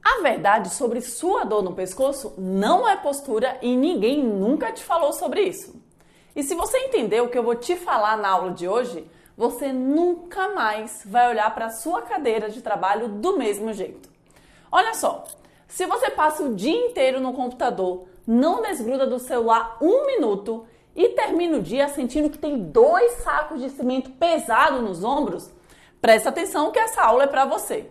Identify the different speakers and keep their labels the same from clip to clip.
Speaker 1: A verdade sobre sua dor no pescoço não é postura e ninguém nunca te falou sobre isso. E se você entender o que eu vou te falar na aula de hoje, você nunca mais vai olhar para a sua cadeira de trabalho do mesmo jeito. Olha só, se você passa o dia inteiro no computador, não desgruda do celular um minuto e termina o dia sentindo que tem 2 sacos de cimento pesado nos ombros, presta atenção que essa aula é para você.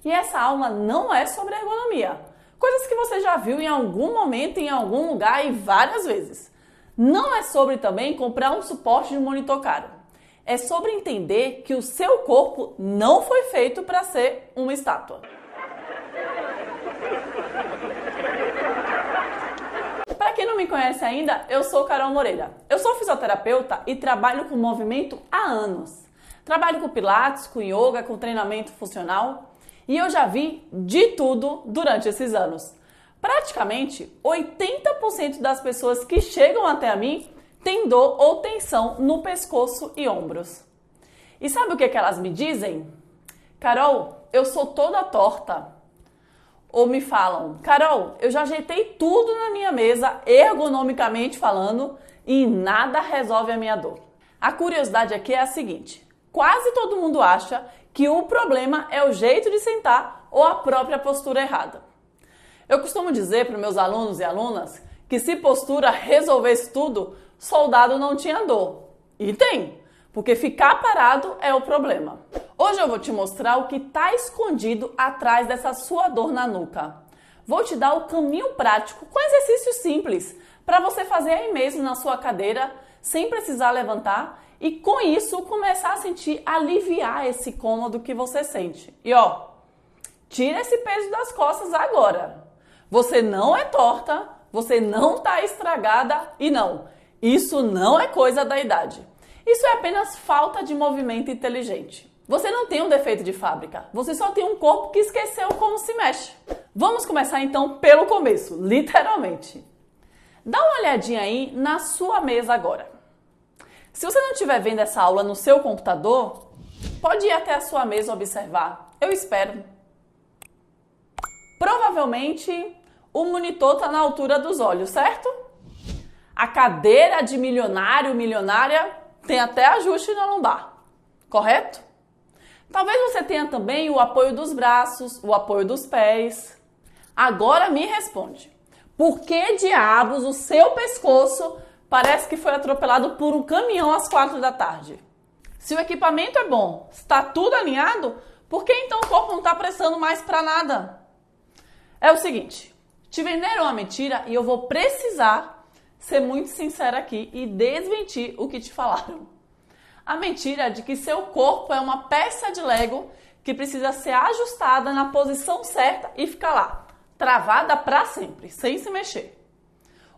Speaker 1: E essa aula não é sobre ergonomia, coisas que você já viu em algum momento, em algum lugar e várias vezes. Não é sobre também comprar um suporte de monitor caro. É sobre entender que o seu corpo não foi feito para ser uma estátua. Para quem não me conhece ainda, eu sou Carol Moreira. Eu sou fisioterapeuta e trabalho com movimento há anos. Trabalho com pilates, com yoga, com treinamento funcional. E eu já vi de tudo durante esses anos. Praticamente 80% das pessoas que chegam até a mim têm dor ou tensão no pescoço e ombros. E sabe o que elas me dizem? Carol, eu sou toda torta. Ou me falam, Carol, eu já ajeitei tudo na minha mesa, ergonomicamente falando, e nada resolve a minha dor. A curiosidade aqui é a seguinte, quase todo mundo acha que o problema é o jeito de sentar ou a própria postura errada. Eu costumo dizer para os meus alunos e alunas que se postura resolvesse tudo, soldado não tinha dor. E tem, porque ficar parado é o problema. Hoje eu vou te mostrar o que está escondido atrás dessa sua dor na nuca. Vou te dar o caminho prático com exercícios simples para você fazer aí mesmo na sua cadeira, sem precisar levantar e com isso começar a sentir aliviar esse incômodo que você sente. E ó, tira esse peso das costas agora. Você não é torta, você não está estragada e não, isso não é coisa da idade. Isso é apenas falta de movimento inteligente. Você não tem um defeito de fábrica, você só tem um corpo que esqueceu como se mexe. Vamos começar então pelo começo, literalmente. Dá uma olhadinha aí na sua mesa agora. Se você não estiver vendo essa aula no seu computador, pode ir até a sua mesa observar. Eu espero. Provavelmente o monitor está na altura dos olhos, certo? A cadeira de milionária tem até ajuste na lombar, correto? Talvez você tenha também o apoio dos braços, o apoio dos pés. Agora me responde. Por que diabos o seu pescoço parece que foi atropelado por um caminhão às 4 da tarde? Se o equipamento é bom, está tudo alinhado, por que então o corpo não está prestando mais para nada? É o seguinte, te venderam uma mentira e eu vou precisar ser muito sincera aqui e desmentir o que te falaram. A mentira é de que seu corpo é uma peça de Lego que precisa ser ajustada na posição certa e ficar lá, travada para sempre, sem se mexer.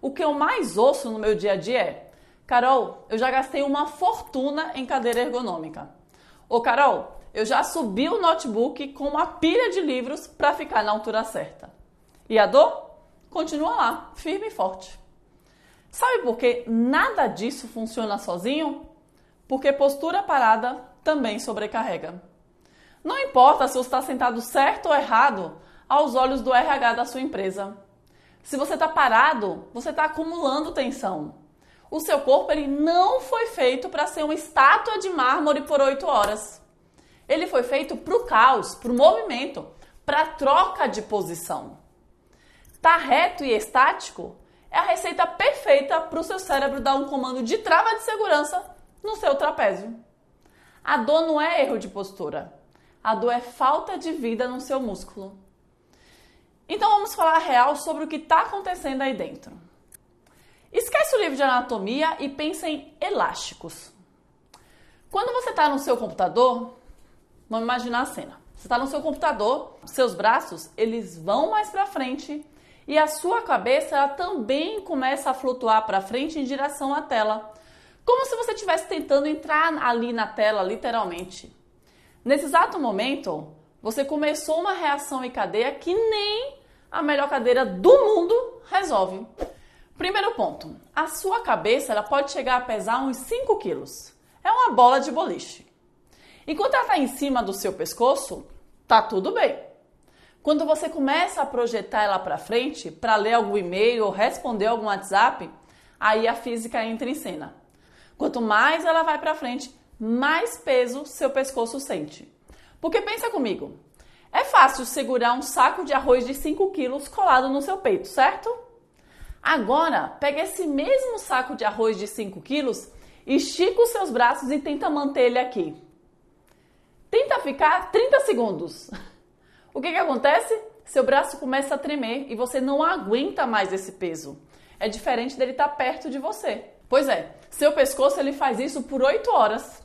Speaker 1: O que eu mais ouço no meu dia a dia é: Carol, eu já gastei uma fortuna em cadeira ergonômica. Ou Carol, eu já subi o notebook com uma pilha de livros para ficar na altura certa. E a dor? Continua lá, firme e forte. Sabe por que nada disso funciona sozinho? Porque postura parada também sobrecarrega. Não importa se você está sentado certo ou errado aos olhos do RH da sua empresa. Se você está parado, você está acumulando tensão. O seu corpo ele não foi feito para ser uma estátua de mármore por 8 horas. Ele foi feito para o caos, para o movimento, para a troca de posição. Tá reto e estático é a receita perfeita para o seu cérebro dar um comando de trava de segurança no seu trapézio. A dor não é erro de postura. A dor é falta de vida no seu músculo. Então vamos falar real sobre o que está acontecendo aí dentro. Esquece o livro de anatomia e pensa em elásticos. Quando você está no seu computador, vamos imaginar a cena. Você está no seu computador, seus braços eles vão mais para frente e a sua cabeça ela também começa a flutuar para frente em direção à tela. Como se você estivesse tentando entrar ali na tela, literalmente. Nesse exato momento, você começou uma reação em cadeia que nem a melhor cadeira do mundo resolve. Primeiro ponto, a sua cabeça ela pode chegar a pesar uns 5 quilos. É uma bola de boliche. Enquanto ela está em cima do seu pescoço, tá tudo bem. Quando você começa a projetar ela para frente, para ler algum e-mail ou responder algum WhatsApp, aí a física entra em cena. Quanto mais ela vai para frente, mais peso seu pescoço sente. Porque pensa comigo, é fácil segurar um saco de arroz de 5 quilos colado no seu peito, certo? Agora, pega esse mesmo saco de arroz de 5 quilos, estica os seus braços e tenta manter ele aqui. Tenta ficar 30 segundos. O que acontece? Seu braço começa a tremer e você não aguenta mais esse peso. É diferente dele estar perto de você. Pois é, seu pescoço ele faz isso por 8 horas.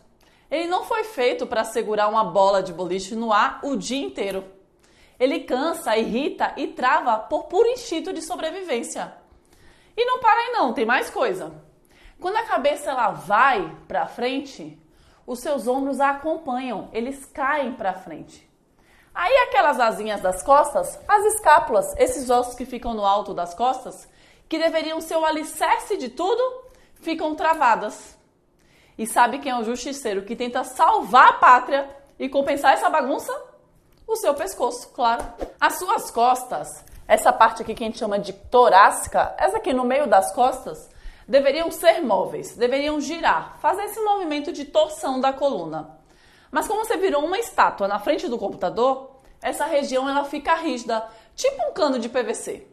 Speaker 1: Ele não foi feito para segurar uma bola de boliche no ar o dia inteiro. Ele cansa, irrita e trava por puro instinto de sobrevivência. E não para aí não, tem mais coisa. Quando a cabeça ela vai para frente, os seus ombros a acompanham, eles caem para frente. Aí aquelas asinhas das costas, as escápulas, esses ossos que ficam no alto das costas, que deveriam ser o alicerce de tudo, ficam travadas. E sabe quem é o justiceiro que tenta salvar a pátria e compensar essa bagunça? O seu pescoço, claro. As suas costas, essa parte aqui que a gente chama de torácica, essa aqui no meio das costas, deveriam ser móveis, deveriam girar, fazer esse movimento de torção da coluna. Mas como você virou uma estátua na frente do computador, essa região ela fica rígida, tipo um cano de PVC.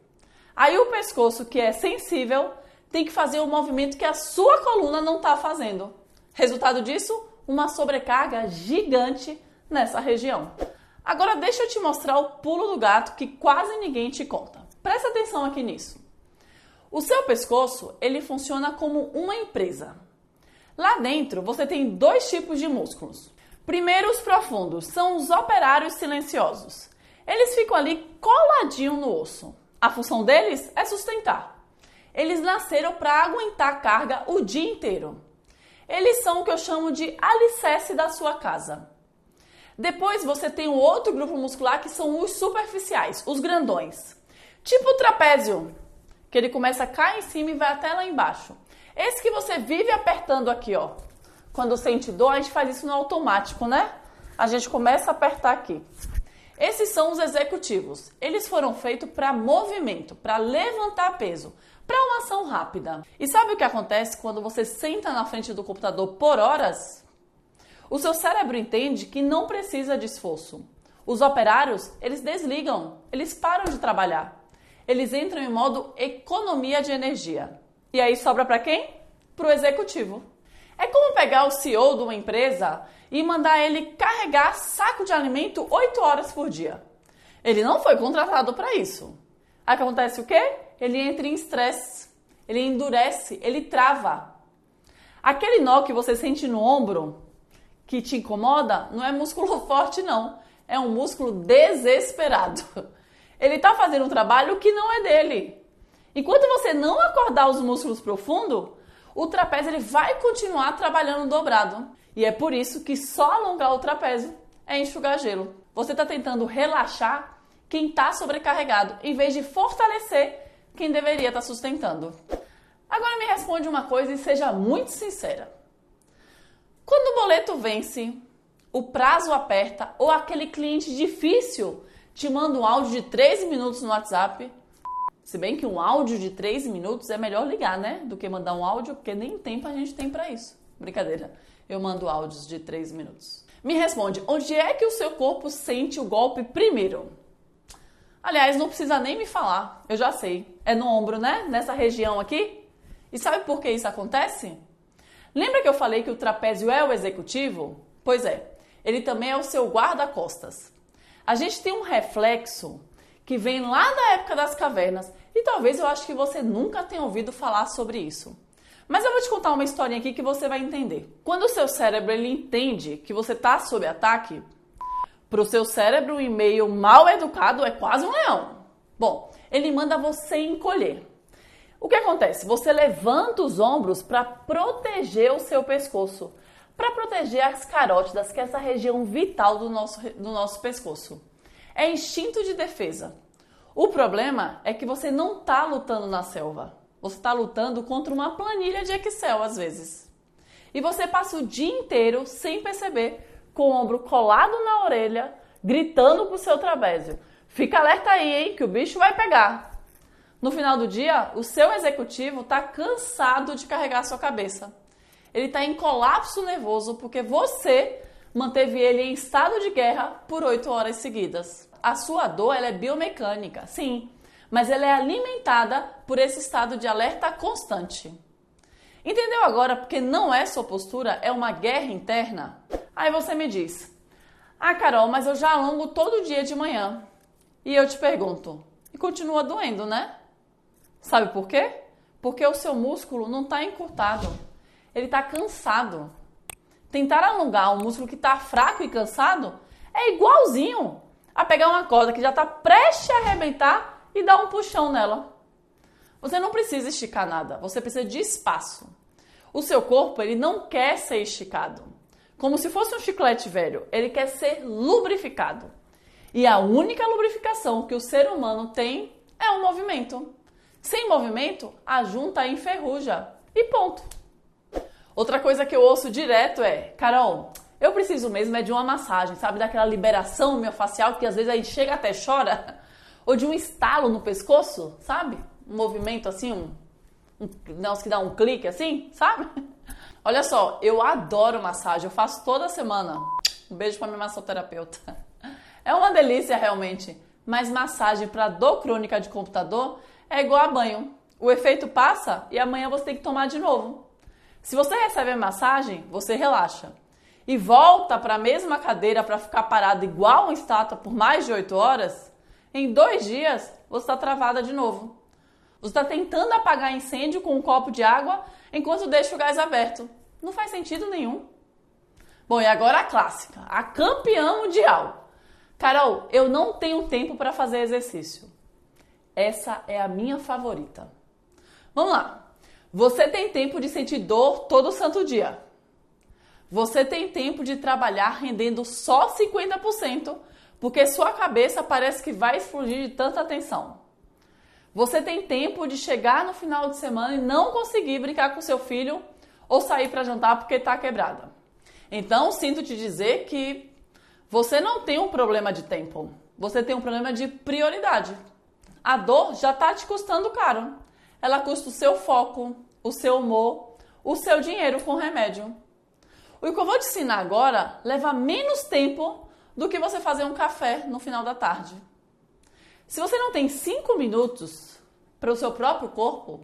Speaker 1: Aí o pescoço, que é sensível, tem que fazer o movimento que a sua coluna não está fazendo. Resultado disso, uma sobrecarga gigante nessa região. Agora deixa eu te mostrar o pulo do gato que quase ninguém te conta. Presta atenção aqui nisso. O seu pescoço, ele funciona como uma empresa. Lá dentro, você tem 2 tipos de músculos. Primeiro, os profundos, são os operários silenciosos. Eles ficam ali coladinho no osso. A função deles é sustentar. Eles nasceram para aguentar carga o dia inteiro. Eles são o que eu chamo de alicerce da sua casa. Depois você tem um outro grupo muscular que são os superficiais, os grandões. Tipo o trapézio, que ele começa a cair em cima e vai até lá embaixo. Esse que você vive apertando aqui, ó. Quando sente dor, a gente faz isso no automático, né? A gente começa a apertar aqui. Esses são os executivos. Eles foram feitos para movimento, para levantar peso, para uma ação rápida. E sabe o que acontece quando você senta na frente do computador por horas? O seu cérebro entende que não precisa de esforço. Os operários, eles desligam, eles param de trabalhar. Eles entram em modo economia de energia. E aí sobra para quem? Para o executivo. É como pegar o CEO de uma empresa e mandar ele carregar saco de alimento 8 horas por dia. Ele não foi contratado para isso. Aí acontece o quê? Ele entra em estresse, ele endurece, ele trava. Aquele nó que você sente no ombro, que te incomoda, não é músculo forte não, é um músculo desesperado. Ele está fazendo um trabalho que não é dele. Enquanto você não acordar os músculos profundos, o trapézio ele vai continuar trabalhando dobrado. E é por isso que só alongar o trapézio é enxugar gelo. Você está tentando relaxar quem está sobrecarregado, em vez de fortalecer quem deveria estar sustentando. Agora me responde uma coisa e seja muito sincera. Quando o boleto vence, o prazo aperta ou aquele cliente difícil te manda um áudio de 3 minutos no WhatsApp, se bem que um áudio de 3 minutos é melhor ligar, né? Do que mandar um áudio, porque nem tempo a gente tem para isso. Brincadeira, eu mando áudios de 3 minutos. Me responde, onde é que o seu corpo sente o golpe primeiro? Aliás, não precisa nem me falar, eu já sei. É no ombro, né? Nessa região aqui. E sabe por que isso acontece? Lembra que eu falei que o trapézio é o executivo? Pois é, ele também é o seu guarda-costas. A gente tem um reflexo que vem lá da época das cavernas e talvez eu acho que você nunca tenha ouvido falar sobre isso. Mas eu vou te contar uma historinha aqui que você vai entender. Quando o seu cérebro ele entende que você está sob ataque, para o seu cérebro um e-mail mal educado é quase um leão. Bom, ele manda você encolher. O que acontece? Você levanta os ombros para proteger o seu pescoço, para proteger as carótidas, que é essa região vital do nosso pescoço. É instinto de defesa. O problema é que você não está lutando na selva. Você está lutando contra uma planilha de Excel, às vezes. E você passa o dia inteiro, sem perceber, com o ombro colado na orelha, gritando para o seu trapézio. Fica alerta aí, hein, que o bicho vai pegar. No final do dia, o seu executivo está cansado de carregar a sua cabeça. Ele está em colapso nervoso porque você manteve ele em estado de guerra por 8 horas seguidas. A sua dor ela é biomecânica, sim, mas ela é alimentada por esse estado de alerta constante. Entendeu agora porque não é sua postura, é uma guerra interna? Aí você me diz, Carol, mas eu já alongo todo dia de manhã. E eu te pergunto, e continua doendo, né? Sabe por quê? Porque o seu músculo não está encurtado, ele está cansado. Tentar alongar um músculo que está fraco e cansado é igualzinho a pegar uma corda que já está prestes a arrebentar e dar um puxão nela. Você não precisa esticar nada, você precisa de espaço. O seu corpo ele não quer ser esticado. Como se fosse um chiclete velho, ele quer ser lubrificado. E a única lubrificação que o ser humano tem é o movimento. Sem movimento, a junta enferruja. E ponto. Outra coisa que eu ouço direto é, Carol, eu preciso mesmo é de uma massagem, sabe? Daquela liberação miofascial que às vezes a gente chega até chora. Ou de um estalo no pescoço, sabe? Um movimento assim, um negócio que dá um clique assim, sabe? Olha só, eu adoro massagem, eu faço toda semana. Um beijo pra minha massoterapeuta. É uma delícia realmente, mas massagem para dor crônica de computador é igual a banho. O efeito passa e amanhã você tem que tomar de novo. Se você recebe a massagem, você relaxa. E volta para a mesma cadeira para ficar parado igual uma estátua por mais de 8 horas, em 2 dias você está travada de novo. Você está tentando apagar incêndio com um copo de água enquanto deixa o gás aberto. Não faz sentido nenhum. Bom, e agora a clássica, a campeã mundial. Carol, eu não tenho tempo para fazer exercício. Essa é a minha favorita. Vamos lá. Você tem tempo de sentir dor todo santo dia. Você tem tempo de trabalhar rendendo só 50%, porque sua cabeça parece que vai explodir de tanta tensão. Você tem tempo de chegar no final de semana e não conseguir brincar com seu filho ou sair para jantar porque está quebrada. Então, sinto te dizer que você não tem um problema de tempo, você tem um problema de prioridade. A dor já está te custando caro. Ela custa o seu foco, o seu humor, o seu dinheiro com remédio. O que eu vou te ensinar agora leva menos tempo do que você fazer um café no final da tarde. Se você não tem 5 minutos para o seu próprio corpo,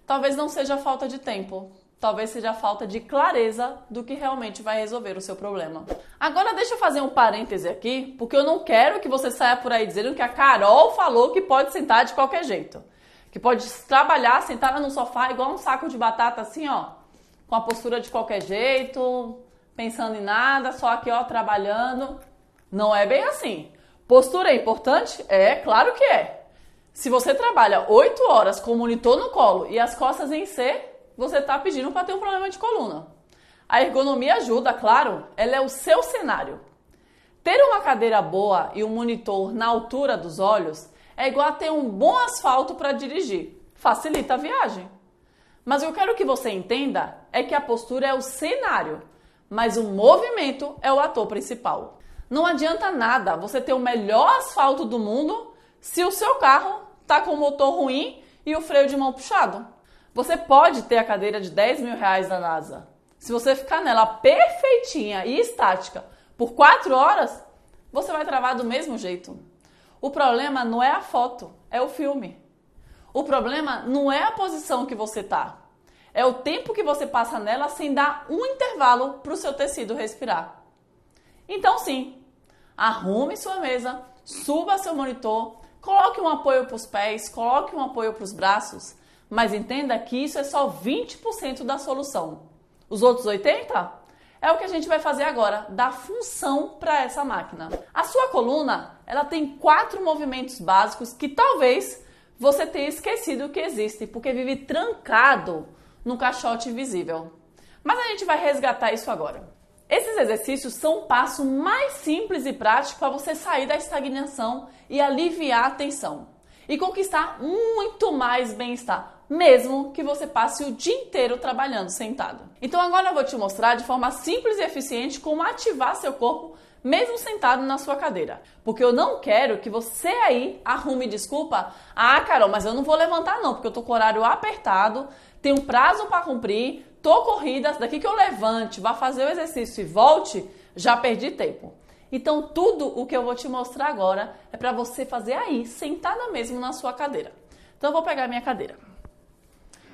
Speaker 1: talvez não seja falta de tempo, talvez seja falta de clareza do que realmente vai resolver o seu problema. Agora deixa eu fazer um parêntese aqui, porque eu não quero que você saia por aí dizendo que a Carol falou que pode sentar de qualquer jeito. Que pode trabalhar sentada no sofá igual um saco de batata assim, ó, com a postura de qualquer jeito, pensando em nada, só aqui, ó, trabalhando. Não é bem assim. Postura é importante? É, claro que é. Se você trabalha 8 horas com o monitor no colo e as costas em C, você está pedindo para ter um problema de coluna. A ergonomia ajuda, claro, ela é o seu cenário. Ter uma cadeira boa e um monitor na altura dos olhos é igual a ter um bom asfalto para dirigir. Facilita a viagem. Mas o que eu quero que você entenda é que a postura é o cenário, mas o movimento é o ator principal. Não adianta nada você ter o melhor asfalto do mundo se o seu carro está com o motor ruim e o freio de mão puxado. Você pode ter a cadeira de 10 mil reais da NASA. Se você ficar nela perfeitinha e estática por 4 horas, você vai travar do mesmo jeito. O problema não é a foto, é o filme. O problema não é a posição que você está. É o tempo que você passa nela sem dar um intervalo para o seu tecido respirar. Então sim, arrume sua mesa, suba seu monitor, coloque um apoio para os pés, coloque um apoio para os braços, mas entenda que isso é só 20% da solução. Os outros 80% é o que a gente vai fazer agora, dar função para essa máquina. A sua coluna, ela tem 4 movimentos básicos que talvez você tenha esquecido que existem, porque vive trancado no caixote invisível. Mas a gente vai resgatar isso agora. Esses exercícios são o passo mais simples e prático para você sair da estagnação e aliviar a tensão. E conquistar muito mais bem-estar, mesmo que você passe o dia inteiro trabalhando sentado. Então agora eu vou te mostrar de forma simples e eficiente como ativar seu corpo mesmo sentado na sua cadeira. Porque eu não quero que você aí arrume desculpa. Ah, Carol, mas eu não vou levantar não, porque eu tô com o horário apertado, tenho prazo para cumprir, tô corrida, daqui que eu levante, vá fazer o exercício e volte, já perdi tempo. Então, tudo o que eu vou te mostrar agora é para você fazer aí, sentada mesmo na sua cadeira. Então, eu vou pegar a minha cadeira.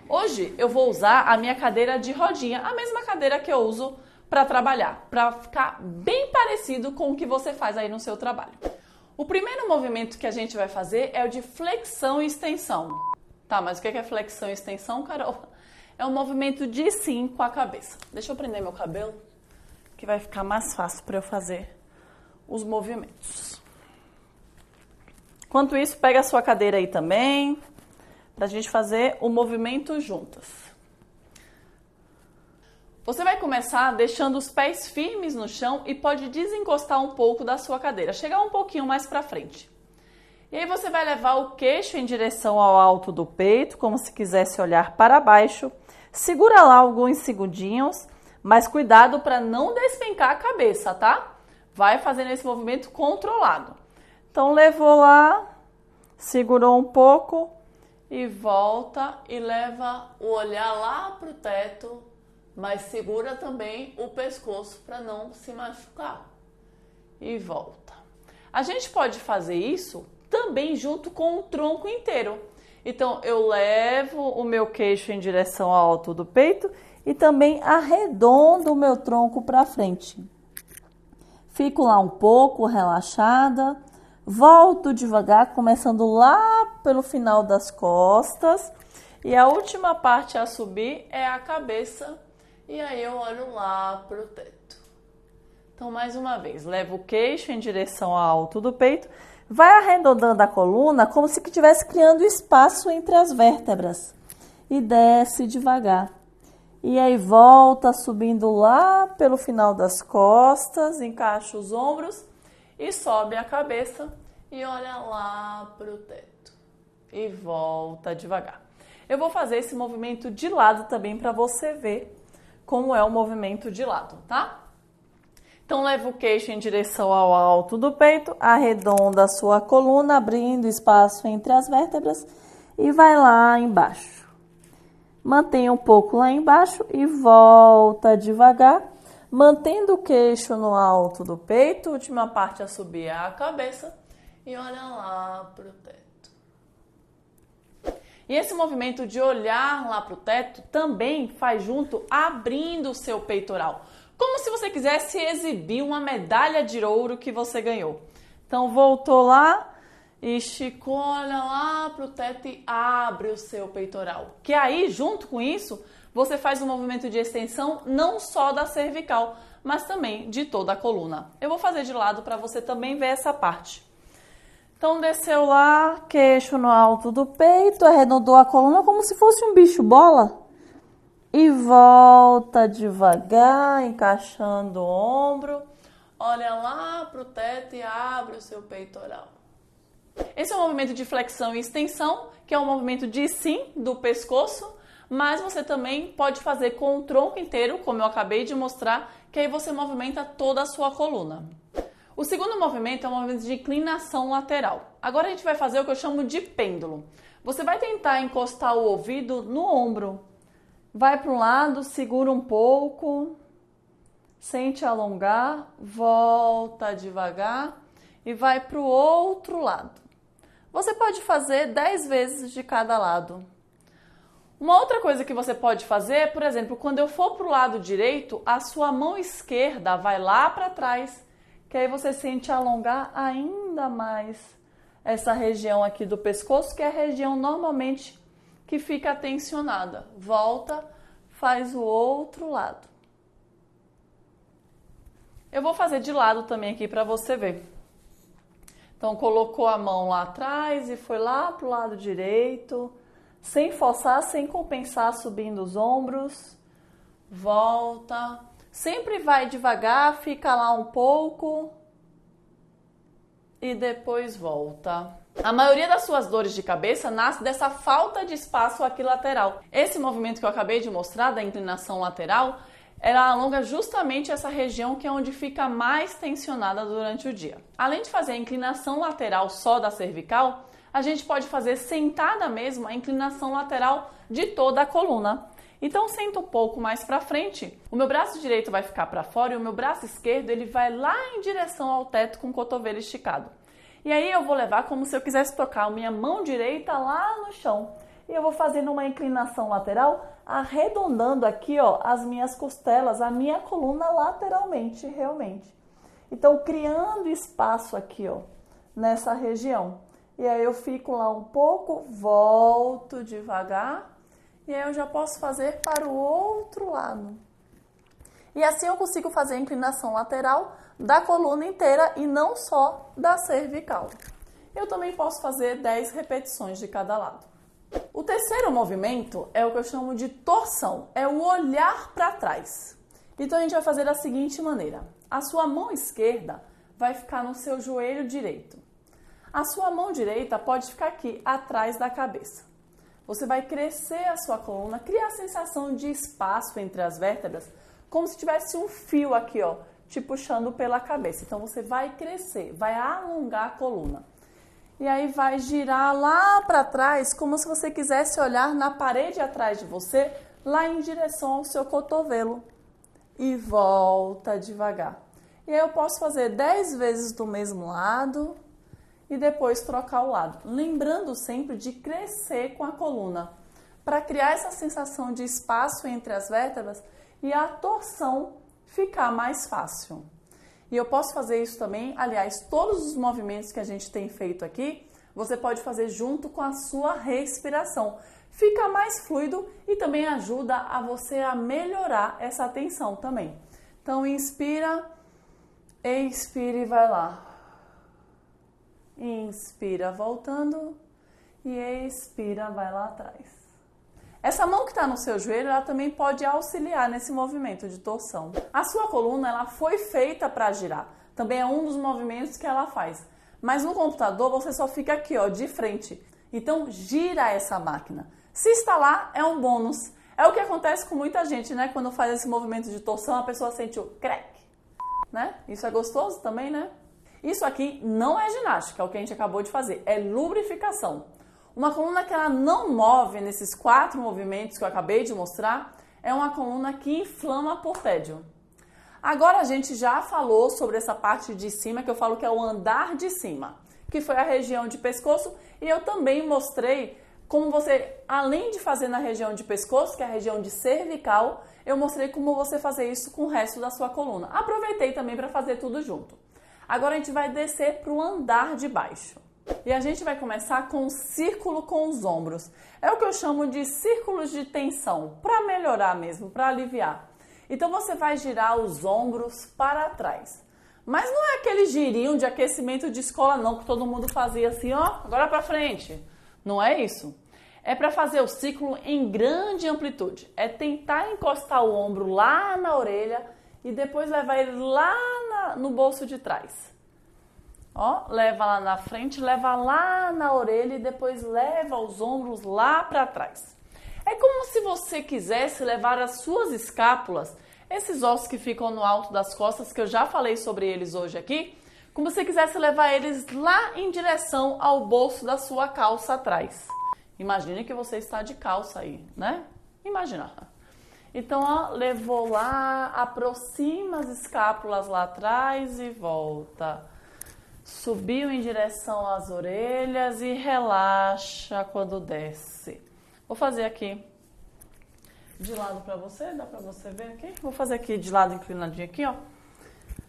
Speaker 1: Hoje, eu vou usar a minha cadeira de rodinha, a mesma cadeira que eu uso para trabalhar, para ficar bem parecido com o que você faz aí no seu trabalho. O primeiro movimento que a gente vai fazer é o de flexão e extensão. Tá, mas o que é flexão e extensão, Carol? É um movimento de sim com a cabeça. Deixa eu prender meu cabelo, que vai ficar mais fácil para eu fazer os movimentos. Enquanto isso, pega a sua cadeira aí também, para a gente fazer o movimento juntas. Você vai começar deixando os pés firmes no chão e pode desencostar um pouco da sua cadeira, chegar um pouquinho mais para frente. E aí você vai levar o queixo em direção ao alto do peito, como se quisesse olhar para baixo. Segura lá alguns segundinhos, mas cuidado para não despencar a cabeça, tá? Vai fazendo esse movimento controlado. Então, levou lá, segurou um pouco e volta e leva o olhar lá para o teto, mas segura também o pescoço para não se machucar. E volta. A gente pode fazer isso também junto com o tronco inteiro. Então, eu levo o meu queixo em direção ao alto do peito e também arredondo o meu tronco para frente. Fico lá um pouco relaxada, volto devagar, começando lá pelo final das costas. E a última parte a subir é a cabeça. E aí eu olho lá para o teto. Então, mais uma vez, levo o queixo em direção ao alto do peito. Vai arredondando a coluna como se estivesse criando espaço entre as vértebras. E desce devagar. E aí volta subindo lá pelo final das costas, encaixa os ombros e sobe a cabeça e olha lá para o teto. E volta devagar. Eu vou fazer esse movimento de lado também para você ver como é o movimento de lado, tá? Então, leva o queixo em direção ao alto do peito, arredonda a sua coluna, abrindo espaço entre as vértebras e vai lá embaixo. Mantenha um pouco lá embaixo e volta devagar, mantendo o queixo no alto do peito, última parte a subir é a cabeça e olha lá para o teto. E esse movimento de olhar lá para o teto também faz junto abrindo o seu peitoral. Como se você quisesse exibir uma medalha de ouro que você ganhou. Então, voltou lá, esticou, olha lá para o teto e abre o seu peitoral. Que aí, junto com isso, você faz um movimento de extensão não só da cervical, mas também de toda a coluna. Eu vou fazer de lado para você também ver essa parte. Então, desceu lá, queixo no alto do peito, arredondou a coluna como se fosse um bicho-bola. E volta devagar, encaixando o ombro. Olha lá para o teto e abre o seu peitoral. Esse é um movimento de flexão e extensão, que é um movimento de sim do pescoço, mas você também pode fazer com o tronco inteiro, como eu acabei de mostrar, que aí você movimenta toda a sua coluna. O segundo movimento é um movimento de inclinação lateral. Agora a gente vai fazer o que eu chamo de pêndulo. Você vai tentar encostar o ouvido no ombro. Vai para um lado, segura um pouco, sente alongar, volta devagar e vai para o outro lado. Você pode fazer 10 vezes de cada lado. Uma outra coisa que você pode fazer é, por exemplo, quando eu for para o lado direito, a sua mão esquerda vai lá para trás, que aí você sente alongar ainda mais essa região aqui do pescoço, que é a região normalmente que fica tensionada. Volta, faz o outro lado. Eu vou fazer de lado também aqui para você ver. Então, colocou a mão lá atrás e foi lá para o lado direito, sem forçar, sem compensar, subindo os ombros. Volta. Sempre vai devagar, fica lá um pouco e depois volta. A maioria das suas dores de cabeça nasce dessa falta de espaço aqui lateral. Esse movimento que eu acabei de mostrar, da inclinação lateral, ela alonga justamente essa região que é onde fica mais tensionada durante o dia. Além de fazer a inclinação lateral só da cervical, a gente pode fazer sentada mesmo a inclinação lateral de toda a coluna. Então senta um pouco mais para frente, o meu braço direito vai ficar para fora e o meu braço esquerdo ele vai lá em direção ao teto com o cotovelo esticado. E aí eu vou levar como se eu quisesse tocar a minha mão direita lá no chão. E eu vou fazendo uma inclinação lateral, arredondando aqui, ó, as minhas costelas, a minha coluna lateralmente, realmente. Então criando espaço aqui, ó, nessa região. E aí eu fico lá um pouco, volto devagar. E aí eu já posso fazer para o outro lado. E assim eu consigo fazer a inclinação lateral da coluna inteira e não só da cervical. Eu também posso fazer 10 repetições de cada lado. O terceiro movimento é o que eu chamo de torção, é o olhar para trás. Então a gente vai fazer da seguinte maneira. A sua mão esquerda vai ficar no seu joelho direito. A sua mão direita pode ficar aqui, atrás da cabeça. Você vai crescer a sua coluna, criar a sensação de espaço entre as vértebras, como se tivesse um fio aqui, ó, te puxando pela cabeça. Então você vai crescer, vai alongar a coluna. E aí vai girar lá para trás, como se você quisesse olhar na parede atrás de você, lá em direção ao seu cotovelo. E volta devagar. E aí eu posso fazer 10 vezes do mesmo lado e depois trocar o lado. Lembrando sempre de crescer com a coluna, para criar essa sensação de espaço entre as vértebras e a torção ficar mais fácil. E eu posso fazer isso também, aliás, todos os movimentos que a gente tem feito aqui, você pode fazer junto com a sua respiração. Fica mais fluido e também ajuda a você a melhorar essa tensão também. Então, inspira, expira e vai lá. Inspira, voltando e expira, vai lá atrás. Essa mão que está no seu joelho, ela também pode auxiliar nesse movimento de torção. A sua coluna, ela foi feita para girar. Também é um dos movimentos que ela faz. Mas no computador, você só fica aqui, ó, de frente. Então, gira essa máquina. Se está lá, é um bônus. É o que acontece com muita gente, né? Quando faz esse movimento de torção, a pessoa sente o crack, né? Isso é gostoso também, né? Isso aqui não é ginástica, é o que a gente acabou de fazer. É lubrificação. Uma coluna que ela não move nesses 4 movimentos que eu acabei de mostrar é uma coluna que inflama por tédio. Agora a gente já falou sobre essa parte de cima, que eu falo que é o andar de cima, que foi a região de pescoço, e eu também mostrei como você, além de fazer na região de pescoço, que é a região de cervical, eu mostrei como você fazer isso com o resto da sua coluna. Aproveitei também para fazer tudo junto. Agora a gente vai descer para o andar de baixo. E a gente vai começar com um círculo com os ombros. É o que eu chamo de círculos de tensão, para melhorar mesmo, para aliviar. Então você vai girar os ombros para trás. Mas não é aquele girinho de aquecimento de escola não, que todo mundo fazia assim, ó, agora para frente. Não é isso. É para fazer o ciclo em grande amplitude. É tentar encostar o ombro lá na orelha e depois levar ele lá no bolso de trás. Ó, leva lá na frente, leva lá na orelha e depois leva os ombros lá para trás. É como se você quisesse levar as suas escápulas, esses ossos que ficam no alto das costas, que eu já falei sobre eles hoje aqui, como se você quisesse levar eles lá em direção ao bolso da sua calça atrás. Imagine que você está de calça aí, né? Imagina. Então, ó, levou lá, aproxima as escápulas lá atrás e volta. Subiu em direção às orelhas e relaxa quando desce. Vou fazer aqui de lado para você, dá para você ver aqui? Vou fazer aqui de lado inclinadinho aqui, ó.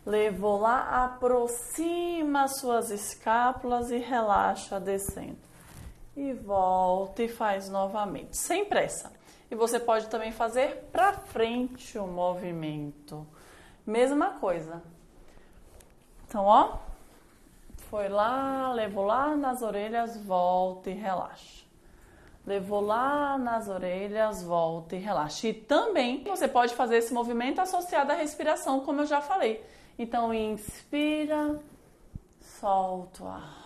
Speaker 1: Levou lá, aproxima as suas escápulas e relaxa descendo. E volta e faz novamente, sem pressa. E você pode também fazer para frente o movimento. Mesma coisa. Então, ó, foi lá, levou lá nas orelhas, volta e relaxa. Levou lá nas orelhas, volta e relaxa. E também você pode fazer esse movimento associado à respiração, como eu já falei. Então, inspira, solta o ar.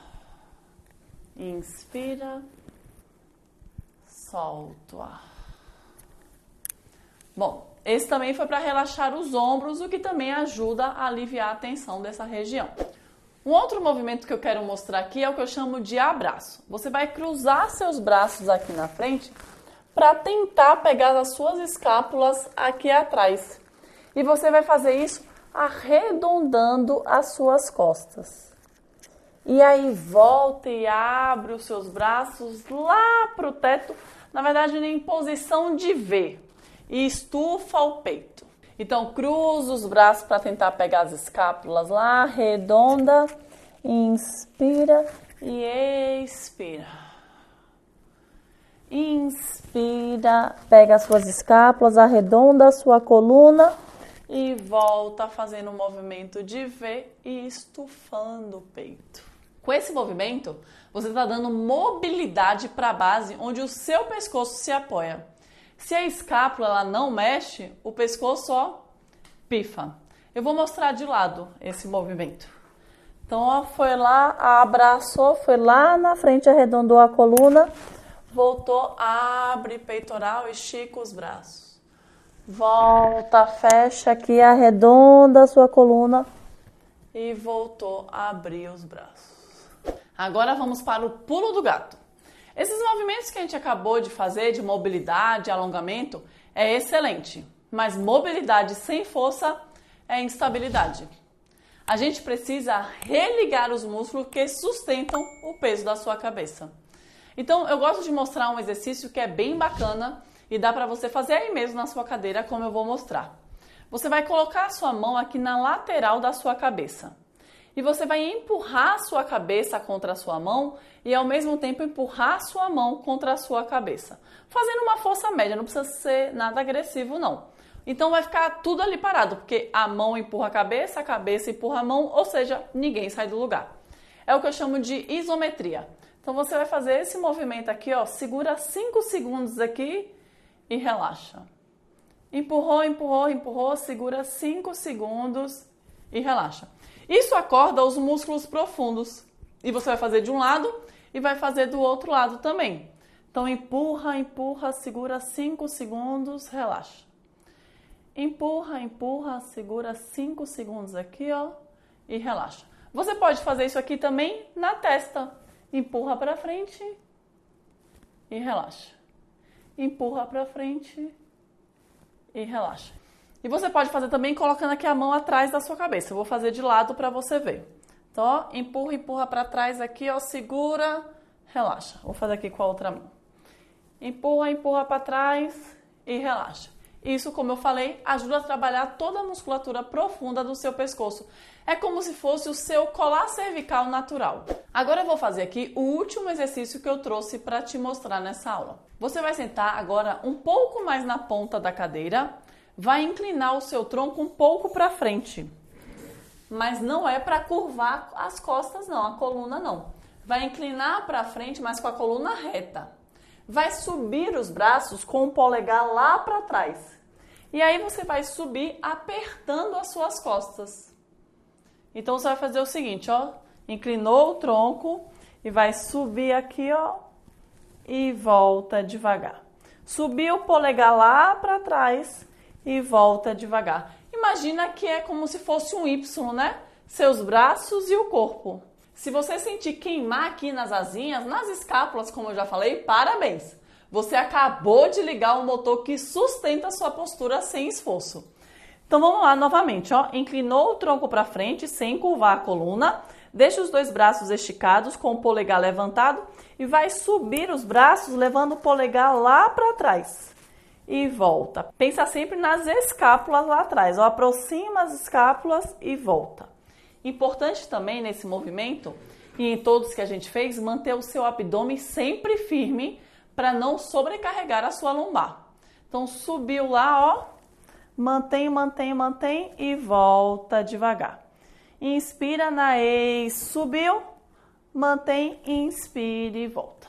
Speaker 1: Inspira, solta o ar. Bom, esse também foi para relaxar os ombros, o que também ajuda a aliviar a tensão dessa região. Um outro movimento que eu quero mostrar aqui é o que eu chamo de abraço. Você vai cruzar seus braços aqui na frente para tentar pegar as suas escápulas aqui atrás. E você vai fazer isso arredondando as suas costas. E aí volta e abre os seus braços lá para o teto, na verdade em posição de V, e estufa o peito. Então cruza os braços para tentar pegar as escápulas lá, arredonda, inspira e expira. Inspira, pega as suas escápulas, arredonda a sua coluna e volta fazendo um movimento de V e estufando o peito. Com esse movimento, você está dando mobilidade para a base onde o seu pescoço se apoia. Se a escápula ela não mexe, o pescoço pifa. Eu vou mostrar de lado esse movimento. Então, foi lá, abraçou, foi lá na frente, arredondou a coluna, voltou, abre peitoral, estica os braços. Volta, fecha aqui, arredonda a sua coluna e voltou a abrir os braços. Agora vamos para o pulo do gato. Esses movimentos que a gente acabou de fazer, de mobilidade, alongamento, é excelente. Mas mobilidade sem força é instabilidade. A gente precisa religar os músculos que sustentam o peso da sua cabeça. Então, eu gosto de mostrar um exercício que é bem bacana e dá para você fazer aí mesmo na sua cadeira, como eu vou mostrar. Você vai colocar a sua mão aqui na lateral da sua cabeça. E você vai empurrar a sua cabeça contra a sua mão e ao mesmo tempo empurrar a sua mão contra a sua cabeça. Fazendo uma força média, não precisa ser nada agressivo não. Então vai ficar tudo ali parado, porque a mão empurra a cabeça empurra a mão, ou seja, ninguém sai do lugar. É o que eu chamo de isometria. Então você vai fazer esse movimento aqui, segura 5 segundos aqui e relaxa. Empurrou, empurrou, empurrou, segura 5 segundos e relaxa. Isso acorda os músculos profundos. E você vai fazer de um lado e vai fazer do outro lado também. Então empurra, empurra, segura 5 segundos, relaxa. Empurra, empurra, segura 5 segundos aqui, e relaxa. Você pode fazer isso aqui também na testa. Empurra para frente e relaxa. Empurra para frente e relaxa. E você pode fazer também colocando aqui a mão atrás da sua cabeça. Eu vou fazer de lado para você ver. Então, empurra, empurra para trás aqui, segura, relaxa. Vou fazer aqui com a outra mão. Empurra, empurra para trás e relaxa. Isso, como eu falei, ajuda a trabalhar toda a musculatura profunda do seu pescoço. É como se fosse o seu colar cervical natural. Agora eu vou fazer aqui o último exercício que eu trouxe para te mostrar nessa aula. Você vai sentar agora um pouco mais na ponta da cadeira, vai inclinar o seu tronco um pouco para frente. Mas não é para curvar as costas não, a coluna não. Vai inclinar para frente, mas com a coluna reta. Vai subir os braços com o polegar lá para trás. E aí você vai subir apertando as suas costas. Então você vai fazer o seguinte, inclinou o tronco e vai subir aqui, e volta devagar. Subiu o polegar lá para trás e volta devagar. Imagina que é como se fosse um Y, né? Seus braços e o corpo. Se você sentir queimar aqui nas asinhas, nas escápulas, como eu já falei, parabéns! Você acabou de ligar o motor que sustenta a sua postura sem esforço. Então vamos lá novamente, inclinou o tronco para frente sem curvar a coluna, deixa os dois braços esticados com o polegar levantado e vai subir os braços levando o polegar lá para trás. E volta. Pensa sempre nas escápulas lá atrás, aproxima as escápulas e volta. Importante também nesse movimento, e em todos que a gente fez, manter o seu abdômen sempre firme para não sobrecarregar a sua lombar. Então, subiu lá, mantém, mantém, mantém e volta devagar. Inspira na ex, subiu, mantém, inspire e volta.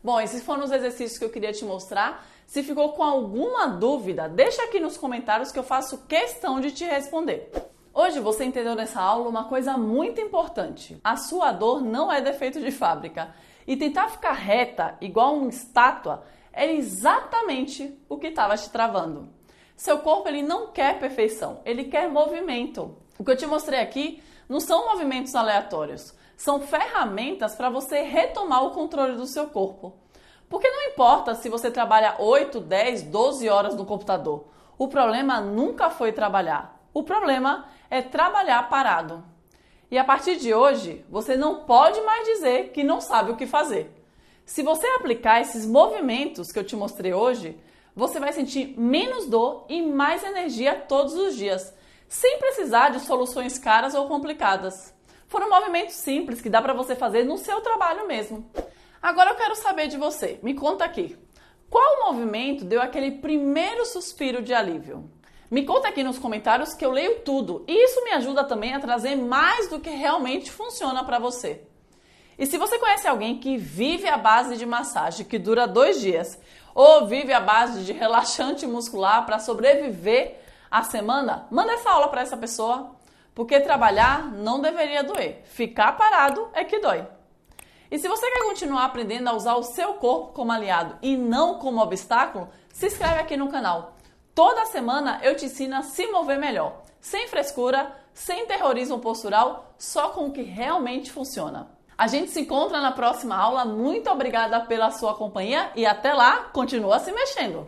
Speaker 1: Bom, esses foram os exercícios que eu queria te mostrar. Se ficou com alguma dúvida, deixa aqui nos comentários que eu faço questão de te responder. Hoje você entendeu nessa aula uma coisa muito importante. A sua dor não é defeito de fábrica. E tentar ficar reta, igual uma estátua, era exatamente o que estava te travando. Seu corpo ele não quer perfeição, ele quer movimento. O que eu te mostrei aqui não são movimentos aleatórios, são ferramentas para você retomar o controle do seu corpo. Porque não importa se você trabalha 8, 10, 12 horas no computador, o problema nunca foi trabalhar. O problema é trabalhar parado. E a partir de hoje, você não pode mais dizer que não sabe o que fazer. Se você aplicar esses movimentos que eu te mostrei hoje, você vai sentir menos dor e mais energia todos os dias, sem precisar de soluções caras ou complicadas. Foram movimentos simples que dá para você fazer no seu trabalho mesmo. Agora eu quero saber de você. Me conta aqui. Qual movimento deu aquele primeiro suspiro de alívio? Me conta aqui nos comentários que eu leio tudo e isso me ajuda também a trazer mais do que realmente funciona para você. E se você conhece alguém que vive à base de massagem que dura 2 dias ou vive à base de relaxante muscular para sobreviver à semana, manda essa aula para essa pessoa, porque trabalhar não deveria doer, ficar parado é que dói. E se você quer continuar aprendendo a usar o seu corpo como aliado e não como obstáculo, se inscreve aqui no canal. Toda semana eu te ensino a se mover melhor, sem frescura, sem terrorismo postural, só com o que realmente funciona. A gente se encontra na próxima aula. Muito obrigada pela sua companhia e até lá, continua se mexendo!